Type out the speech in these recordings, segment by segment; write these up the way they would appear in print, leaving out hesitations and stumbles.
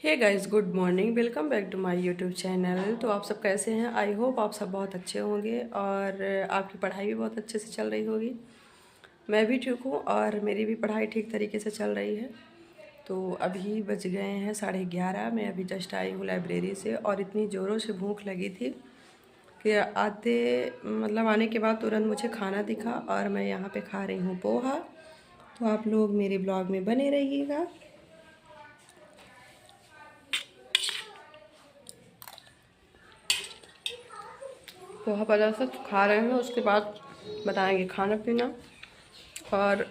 Hey guys, good morning. Welcome back to my YouTube channel. तो आप सब कैसे हैं? आई होप आप सब बहुत अच्छे होंगे और आपकी पढ़ाई भी बहुत अच्छे से चल रही होगी। मैं भी ठीक हूँ और मेरी भी पढ़ाई ठीक तरीके से चल रही है। तो अभी बज गए हैं 11:30। मैं अभी जस्ट आई हूँ लाइब्रेरी से और इतनी ज़ोरों से भूख लगी थी कि आने के बाद तुरंत मुझे खाना दिखा और मैं यहाँ पे खा रही हूँ पोहा। तो आप लोग मेरे ब्लॉग में बने रहिएगा। पोहा पहले से खा रहे हैं, उसके बाद बताएंगे खाना पीना। और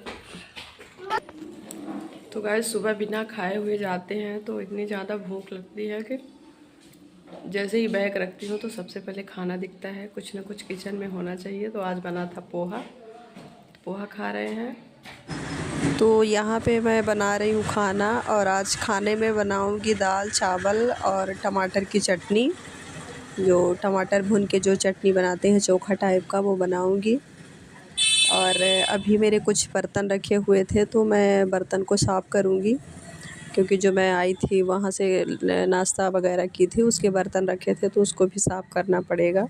तो गाइस, सुबह बिना खाए हुए जाते हैं तो इतनी ज़्यादा भूख लगती है कि जैसे ही बैग रखती हूँ तो सबसे पहले खाना दिखता है। कुछ ना कुछ किचन में होना चाहिए। तो आज बना था पोहा, पोहा खा रहे हैं। तो यहाँ पे मैं बना रही हूँ खाना और आज खाने में बनाऊँगी दाल चावल और टमाटर की चटनी। जो टमाटर भून के जो चटनी बनाते हैं चोखा टाइप का, वो बनाऊँगी। और अभी मेरे कुछ बर्तन रखे हुए थे तो मैं बर्तन को साफ़ करूँगी, क्योंकि जो मैं आई थी वहाँ से नाश्ता वगैरह की थी, उसके बर्तन रखे थे तो उसको भी साफ़ करना पड़ेगा।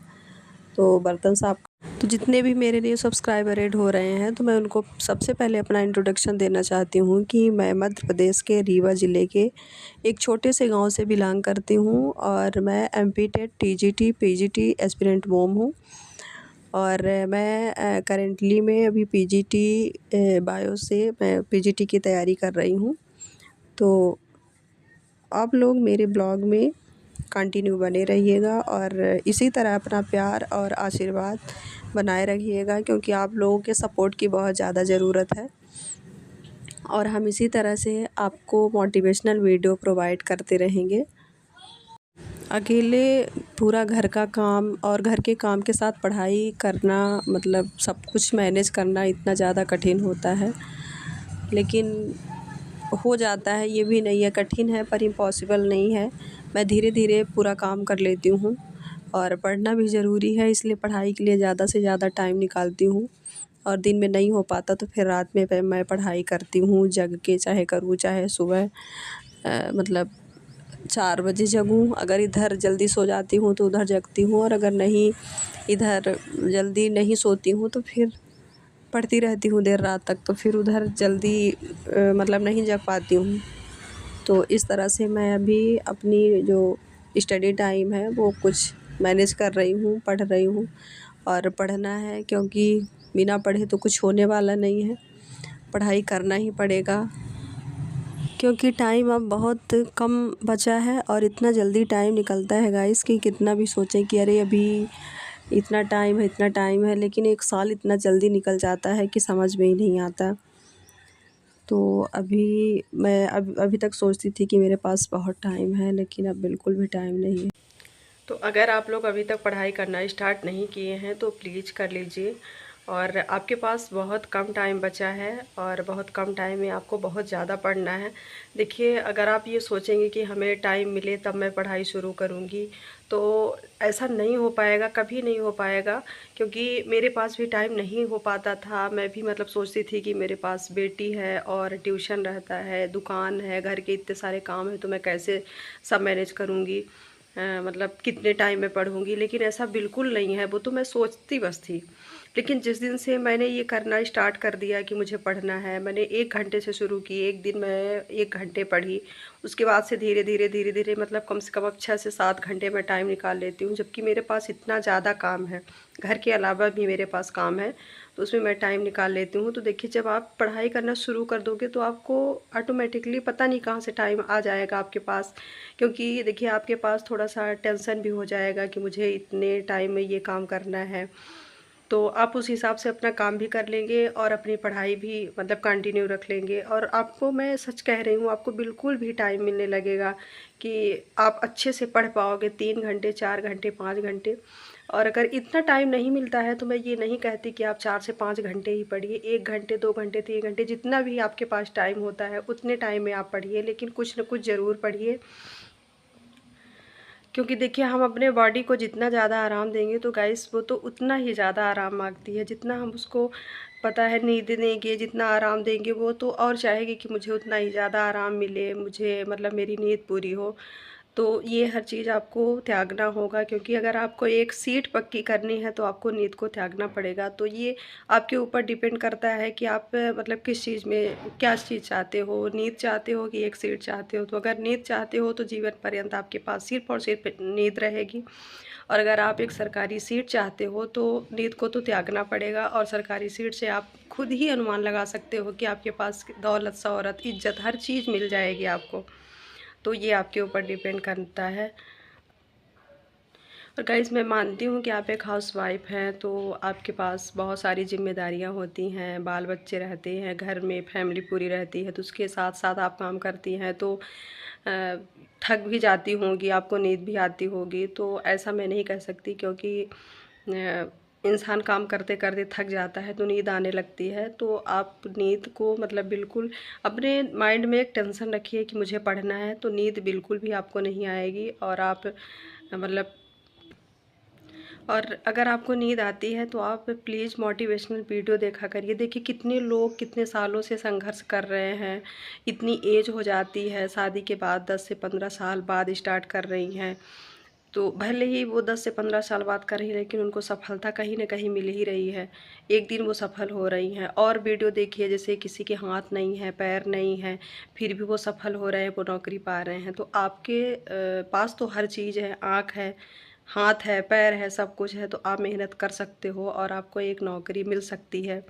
तो बर्तन साफ़ तो जितने भी मेरे लिए सब्सक्राइबर ऐड हो रहे हैं तो मैं उनको सबसे पहले अपना इंट्रोडक्शन देना चाहती हूँ कि मैं मध्य प्रदेश के रीवा ज़िले के एक छोटे से गांव से बिलोंग करती हूँ और मैं MP TET TGT PGT aspirant वोम हूँ। और मैं करेंटली में अभी पीजीटी बायो से मैं पीजीटी की तैयारी कर रही हूँ। तो आप लोग मेरे ब्लॉग में कंटिन्यू बने रहिएगा और इसी तरह अपना प्यार और आशीर्वाद बनाए रखिएगा, क्योंकि आप लोगों के सपोर्ट की बहुत ज़्यादा ज़रूरत है। और हम इसी तरह से आपको मोटिवेशनल वीडियो प्रोवाइड करते रहेंगे। अकेले पूरा घर का काम और घर के काम के साथ पढ़ाई करना, मतलब सब कुछ मैनेज करना इतना ज़्यादा कठिन होता है, लेकिन हो जाता है। ये भी नहीं है कठिन है, पर इम्पॉसिबल नहीं है। मैं धीरे धीरे पूरा काम कर लेती हूँ और पढ़ना भी ज़रूरी है, इसलिए पढ़ाई के लिए ज़्यादा से ज़्यादा टाइम निकालती हूँ। और दिन में नहीं हो पाता तो फिर रात में मैं पढ़ाई करती हूँ, जग के चाहे करूँ चाहे सुबह मतलब 4 बजे जगूँ। अगर इधर जल्दी सो जाती हूँ तो उधर जगती हूँ, और अगर नहीं इधर जल्दी नहीं सोती हूँ तो फिर पढ़ती रहती हूँ देर रात तक, तो फिर उधर जल्दी मतलब नहीं जग पाती हूँ। तो इस तरह से मैं अभी अपनी जो स्टडी टाइम है वो कुछ मैनेज कर रही हूँ, पढ़ रही हूँ। और पढ़ना है, क्योंकि बिना पढ़े तो कुछ होने वाला नहीं है। पढ़ाई करना ही पड़ेगा, क्योंकि टाइम अब बहुत कम बचा है और इतना जल्दी टाइम निकलता है गाइस कि कितना भी सोचें कि अरे अभी इतना टाइम है इतना टाइम है, लेकिन एक साल इतना जल्दी निकल जाता है कि समझ में ही नहीं आता। तो अभी मैं अभी तक सोचती थी कि मेरे पास बहुत टाइम है, लेकिन अब बिल्कुल भी टाइम नहीं है। तो अगर आप लोग अभी तक पढ़ाई करना स्टार्ट नहीं किए हैं तो प्लीज़ कर लीजिए। और आपके पास बहुत कम टाइम बचा है और बहुत कम टाइम में आपको बहुत ज़्यादा पढ़ना है। देखिए, अगर आप ये सोचेंगे कि हमें टाइम मिले तब मैं पढ़ाई शुरू करूँगी, तो ऐसा नहीं हो पाएगा, कभी नहीं हो पाएगा। क्योंकि मेरे पास भी टाइम नहीं हो पाता था। मैं भी मतलब सोचती थी कि मेरे पास बेटी है और ट्यूशन रहता है, दुकान है, घर के इतने सारे काम हैं, तो मैं कैसे सब मैनेज करूँगी, मतलब कितने टाइम में पढ़ूँगी। लेकिन ऐसा बिल्कुल नहीं है, वो तो मैं सोचती बस थी। लेकिन जिस दिन से मैंने ये करना स्टार्ट कर दिया कि मुझे पढ़ना है, मैंने 1 घंटे से शुरू की। एक दिन मैं 1 घंटे पढ़ी, उसके बाद से धीरे धीरे मतलब कम से कम अब 6 से 7 घंटे मैं टाइम निकाल लेती हूँ। जबकि मेरे पास इतना ज़्यादा काम है, घर के अलावा भी मेरे पास काम है, तो उसमें मैं टाइम निकाल लेती हूँ। तो देखिए, जब आप पढ़ाई करना शुरू कर दोगे तो आपको ऑटोमेटिकली पता नहीं कहाँ से टाइम आ जाएगा आपके पास। क्योंकि देखिए, आपके पास थोड़ा सा टेंशन भी हो जाएगा कि मुझे इतने टाइम में ये काम करना है, तो आप उस हिसाब से अपना काम भी कर लेंगे और अपनी पढ़ाई भी मतलब कंटिन्यू रख लेंगे। और आपको मैं सच कह रही हूँ, आपको बिल्कुल भी टाइम मिलने लगेगा कि आप अच्छे से पढ़ पाओगे 3 घंटे 4 घंटे 5 घंटे। और अगर इतना टाइम नहीं मिलता है तो मैं ये नहीं कहती कि आप 4 से 5 घंटे ही पढ़िए। 1 घंटे 2 घंटे 3 घंटे जितना भी आपके पास टाइम होता है उतने टाइम में आप पढ़िए, लेकिन कुछ न कुछ ज़रूर पढ़िए। क्योंकि देखिए, हम अपने बॉडी को जितना ज़्यादा आराम देंगे तो गाइस वो तो उतना ही ज़्यादा आराम मांगती है। जितना हम उसको पता है नींद देंगे, जितना आराम देंगे वो तो और चाहेगी कि मुझे उतना ही ज़्यादा आराम मिले, मुझे मतलब मेरी नींद पूरी हो। तो ये हर चीज़ आपको त्यागना होगा, क्योंकि अगर आपको एक सीट पक्की करनी है तो आपको नींद को त्यागना पड़ेगा। तो ये आपके ऊपर डिपेंड करता है कि आप मतलब किस चीज़ में क्या चीज़ चाहते हो, नींद चाहते हो कि एक सीट चाहते हो। तो अगर नींद चाहते हो तो जीवन पर्यंत आपके पास सिर्फ़ और सिर्फ़ नींद रहेगी, और अगर आप एक सरकारी सीट चाहते हो तो नींद को तो त्यागना पड़ेगा। और सरकारी सीट से आप खुद ही अनुमान लगा सकते हो कि आपके पास दौलत, शोहरत, इज़्ज़त हर चीज़ मिल जाएगी आपको। तो ये आपके ऊपर डिपेंड करता है। और गाइस, मैं मानती हूँ कि आप एक हाउसवाइफ हैं तो आपके पास बहुत सारी ज़िम्मेदारियाँ होती हैं, बाल बच्चे रहते हैं, घर में फैमिली पूरी रहती है, तो उसके साथ साथ आप काम करती हैं तो थक भी जाती होंगी, आपको नींद भी आती होगी। तो ऐसा मैं नहीं कह सकती, क्योंकि इंसान काम करते करते थक जाता है तो नींद आने लगती है। तो आप नींद को मतलब बिल्कुल अपने माइंड में एक टेंशन रखिए कि मुझे पढ़ना है, तो नींद बिल्कुल भी आपको नहीं आएगी। और आप मतलब और अगर आपको नींद आती है तो आप प्लीज़ मोटिवेशनल वीडियो देखा करिए। देखिए कितने लोग कितने सालों से संघर्ष कर रहे हैं, इतनी एज हो जाती है, शादी के बाद 10 से 15 साल बाद स्टार्ट कर रही हैं। तो भले ही वो 10 से 15 साल बाद कर रही हैं, लेकिन उनको सफलता कहीं न कहीं मिल ही रही है। एक दिन वो सफल हो रही हैं। और वीडियो देखिए, जैसे किसी के हाथ नहीं है, पैर नहीं है, फिर भी वो सफल हो रहे हैं, वो नौकरी पा रहे हैं। तो आपके पास तो हर चीज़ है, आँख है, हाथ है, पैर है, सब कुछ है, तो आप मेहनत कर सकते हो और आपको एक नौकरी मिल सकती है।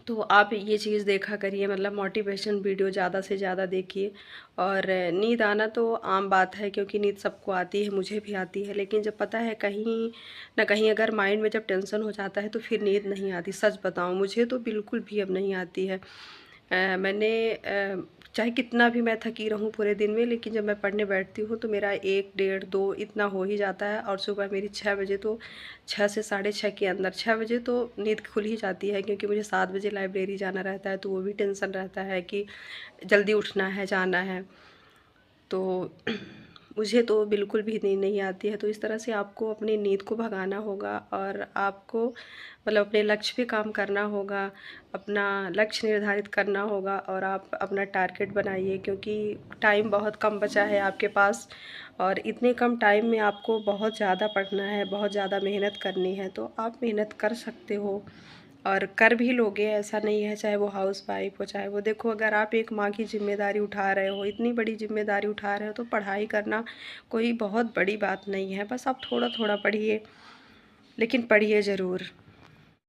तो आप ये चीज़ देखा करिए, मतलब मोटिवेशन वीडियो ज़्यादा से ज़्यादा देखिए। और नींद आना तो आम बात है, क्योंकि नींद सबको आती है, मुझे भी आती है। लेकिन जब पता है कहीं ना कहीं अगर माइंड में जब टेंशन हो जाता है तो फिर नींद नहीं आती। सच बताऊं, मुझे तो बिल्कुल भी अब नहीं आती है। मैंने चाहे कितना भी मैं थकी रहूं पूरे दिन में, लेकिन जब मैं पढ़ने बैठती हूँ तो मेरा 1 डेढ़ 2 इतना हो ही जाता है। और सुबह मेरी 6 बजे, तो 6 से साढ़े 6 के अंदर 6 बजे तो नींद खुल ही जाती है, क्योंकि मुझे 7 बजे लाइब्रेरी जाना रहता है। तो वो भी टेंशन रहता है कि जल्दी उठना है, जाना है। तो मुझे तो बिल्कुल भी नींद नहीं आती है। तो इस तरह से आपको अपनी नींद को भगाना होगा, और आपको मतलब अपने लक्ष्य पे काम करना होगा, अपना लक्ष्य निर्धारित करना होगा, और आप अपना टारगेट बनाइए, क्योंकि टाइम बहुत कम बचा है आपके पास। और इतने कम टाइम में आपको बहुत ज़्यादा पढ़ना है, बहुत ज़्यादा मेहनत करनी है। तो आप मेहनत कर सकते हो और कर भी लोगे, ऐसा नहीं है। चाहे वो हाउसवाइफ हो, चाहे वो, देखो अगर आप एक माँ की जिम्मेदारी उठा रहे हो, इतनी बड़ी जिम्मेदारी उठा रहे हो, तो पढ़ाई करना कोई बहुत बड़ी बात नहीं है। बस आप थोड़ा थोड़ा पढ़िए, लेकिन पढ़िए ज़रूर।